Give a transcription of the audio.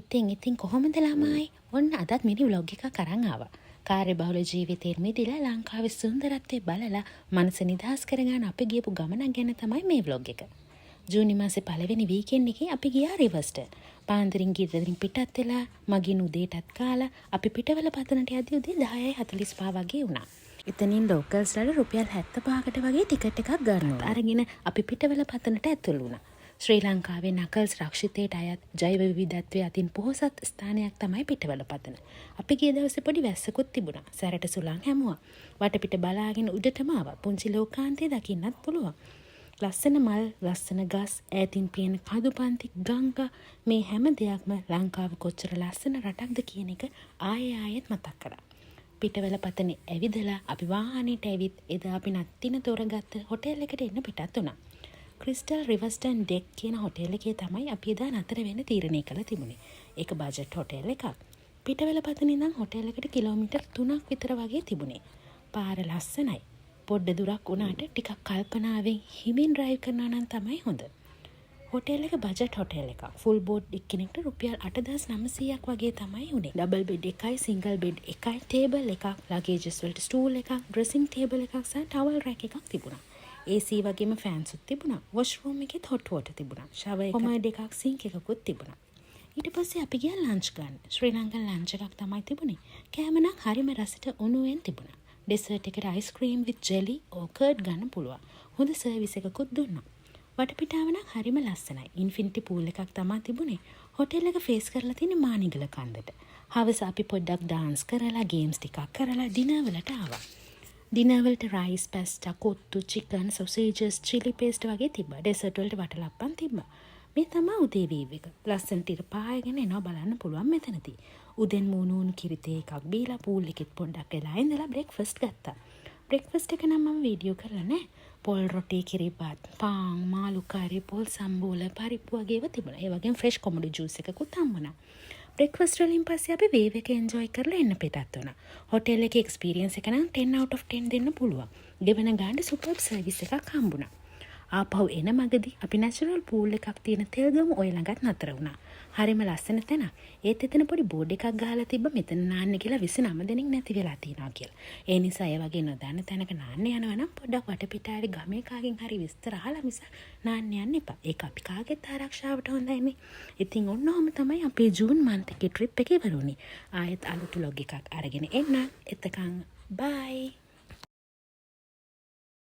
ඉතින් කොහොමද ළමයි? ඔන්න අදත් මිනි ව්ලොග් එකක් අරන් ආවා. කාර්යබහුල ජීවිතේ මිදලා ලංකාවේ සුන්දරත්වය බලලා මනස නිදහස් කරගන්න අපි ගියපු ගමනක් ගැන තමයි මේ ව්ලොග් එක. ජූනි මාසේ පළවෙනි වීකෙන්ඩ් එකේ අපි ගියා රිවර්ස්ට. පාන්දරින් ගෙදරින් පිටත් වෙලා මගින් උදේටත් කාලා අපි පිටවල පතනට යද්දී උදේ 10:45 වගේ වුණා. එතනින් ලෝකල්ස්ලා රුපියල් 75කට වගේ ටිකට් එකක් ගන්නවා. අරගෙන අපි පිටවල පතනට ඇතුළු වුණා. ශ්‍රී ලංකාවේ නකල්ස් රක්ෂිතයට අයත් ජෛව විවිධත්වයේ අතින් පොහොසත් ස්ථානයක් තමයි පිටවල පතන. අපි ගිය දවසේ පොඩි වැස්සකුත් තිබුණා. සැරට සුළං හැමුවා. වටපිට බලාගෙන උඩටම ආවා. පුංචි ලෝකාන්තය දකින්නත් පුළුවන්. ලස්සන මල්, ලස්සන ගස්, ඈතින් පේන කඳුපන්ති, ගංගා මේ හැම දෙයක්ම ලංකාව කොච්චර ලස්සන රටක්ද කියන එක ආයෙත් මතක් කරා. පිටවල පතනේ ඇවිදලා අපි වාහනේට ඇවිත් එදා අපි නත්තින තෝරගත්ත හොටෙල් එකට එන්න පිටත් වුණා. ක්‍රිස්ටල් රිවර්ස්ටන් ඩෙක් කියන හොටෙල් එකේ තමයි අපි එදා නතර වෙන්න තීරණය කළා තිබුණේ. ඒක බජට් හොටෙල් එකක්. පිටවල පතනේ ඉඳන් හොටෙල් එකට කිලෝමීටර් 3ක් විතර වගේ තිබුණේ. පාර ලස්සනයි. පොඩ්ඩ දුරක් වුණාට ටිකක් කල්පනාවෙන් හිමින් ඩ්‍රයිව් කරනවා නම් තමයි හොඳ. හොටෙල් එක බජට් හොටෙල් එකක්. ෆුල් බෝඩ් එක්කෙනෙක්ට රුපියල් 8900ක් වගේ තමයි උනේ. ඩබල් බෙඩ් එකයි, සිංගල් බෙඩ් එකයි, ටේබල් එකක්, ලගේජස් වලට ස්ටූල් එකක්, ඩ්‍රෙසින් ටේබල් එකක් සහ ටවල් රැක් එකක් තිබුණා. AC වගේම ෆෑන්ස් උත් තිබුණා. වොෂ්රූම් එකෙත් හොට් වෝටර් තිබුණා. ෂවර් එකක්, කොමඩ් එකක්, සින්ක් එකකුත් තිබුණා. ඊට පස්සේ අපි ගියා ලන්ච් ගන්න. ශ්‍රී ලංකන් ලන්ච් එකක් තමයි තිබුණේ. කෑම නම් හරිම රසට උණුවෙන් තිබුණා. ඩෙසර්ට් එකට ice cream with jelly or curd ගන්න පුළුවන්. හොඳ සර්විස් එකකුත් දුන්නා. වටපිටාව නම් හරිම ලස්සනයි. ඉන්ෆිනිටි පූල් එකක් තමයි තිබුණේ. හොටෙල් එක ෆේස් කරලා තියෙන මානිගල කන්දට. හවස අපි පොඩ්ඩක් ඩාන්ස් කරලා, ගේම්ස් ටිකක් කරලා ඩිනර් වලට ආවා. ඩිනර් වලට rice, pasta, kottu, chicken, sausages, Chile paste වගේ තිබ්බා. ඩෙසර්ට් වලට වටලප්පන් තිබ්බා. මේ තමයි උදේ වීව් එක. ලස්සනට ඉර පායගෙන එනවා බලන්න පුළුවන් මෙතනදී. උදෙන් මූණුණු කිරිතේ එකක් බීලා පූල් එකෙත් පොඩ්ඩක් වෙලා ඉඳලා බ්‍රෙක්ෆාස්ට් ගත්තා. බ්‍රෙක්ෆාස්ට් එක නම් මම වීඩියෝ කරලා නැහැ. පොල් රොටි, කිරිබත්, පාන්, මාළු කාරි, පොල් සම්බෝල, පරිප්පු වගේ ඒවා තිබුණා. ඒ වගේම ෆ්‍රෙෂ් කොමඩු ජූස් එකකුත් හම්බුණා. බ්‍රෙක්ෆාස්ට් වලින් පස්සේ අපි වේව් එක එන්ජොයි කරලා එන්න පිටත් වුණා. හොටෙල් එකේ එක්ස්පීරියන්ස් එක නම් 10 out of 10 දෙන්න පුළුවන්. ගෙවන ගාන්න සුපර්බ් සර්විස් එකක් හම්බුණා. ආපහු එන මගදී අපි නැචරල් පූල් එකක් තියෙන තෙල්ගම ඔය ළඟත් නතර වුණා. හරිම ලස්සන තැන. ඒත් එතන පොඩි බෝඩ් එකක් ගහලා තිබ්බ මෙතන නාන්න කියලා 29 දෙනෙක් නැති වෙලා තියෙනවා කියලා. ඒ නිසා ඒ වගේ නොදන්න තැනක නාන්න යනවා නම් පොඩ්ඩක් වටපිටාවේ ගමේ කාගෙන් හරි විස්තර අහලා මිස නාන්න යන්න එපා. ඒක අපි කාගෙත් ආරක්ෂාවට හොඳයිනේ. ඉතින් ඔන්නෝම තමයි අපේ ජූන් මන්ත් එකේ ට්‍රිප් එක ඉවරුනේ. ආයෙත් අලුත් vlog එකක් අරගෙන එන්න. එතකන් බයි.